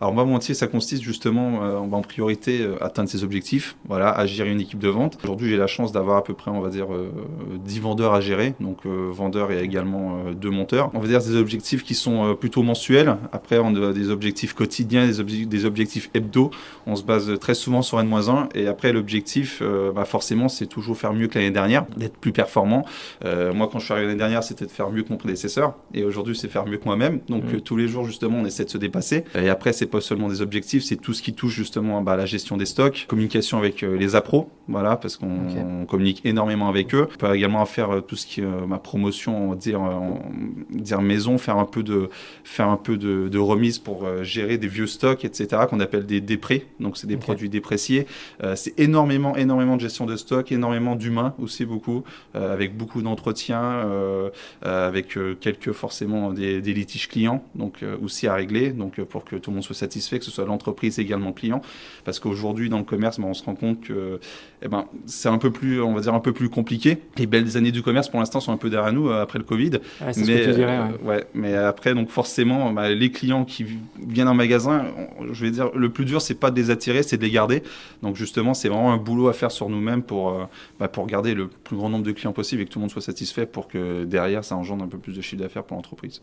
Alors moi, mon métier, ça consiste justement en priorité atteindre ses objectifs, voilà, à gérer une équipe de vente. Aujourd'hui, j'ai la chance d'avoir à peu près, on va dire, 10 vendeurs à gérer, donc vendeurs et également 2 monteurs. On va dire des objectifs qui sont plutôt mensuels. Après, on a des objectifs quotidiens, des objectifs hebdo. On se base très souvent sur N-1. Et après, l'objectif, forcément, c'est toujours faire mieux que l'année dernière, d'être plus performant. Moi, quand je suis arrivé l'année dernière, c'était de faire mieux que mon prédécesseur. Et aujourd'hui, c'est faire mieux que moi-même. Donc, tous les jours, justement, on essaie de se dépasser. Et après, c'est pas seulement des objectifs, c'est tout ce qui touche justement la gestion des stocks, communication avec les appros, voilà, parce qu'on communique énormément avec eux. On peut également faire tout ce qui est ma promotion, on va dire maison, faire un peu de remise pour gérer des vieux stocks, etc., qu'on appelle des déprés. Donc, c'est des produits dépréciés. C'est énormément de gestion de stock, énormément d'humains aussi beaucoup, avec beaucoup d'entretien, avec quelques forcément des litiges clients, donc aussi à régler, donc pour que tout le monde soit satisfait, que ce soit l'entreprise également client, parce qu'aujourd'hui dans le commerce, on se rend compte que c'est un peu plus, on va dire un peu plus compliqué. Les belles années du commerce pour l'instant sont un peu derrière nous après le Covid, c'est ce que tu dirais, mais après donc forcément les clients qui viennent en magasin, je vais dire le plus dur c'est pas de les attirer, c'est de les garder. Donc justement c'est vraiment un boulot à faire sur nous-mêmes pour garder le plus grand nombre de clients possible et que tout le monde soit satisfait pour que derrière ça engendre un peu plus de chiffre d'affaires pour l'entreprise.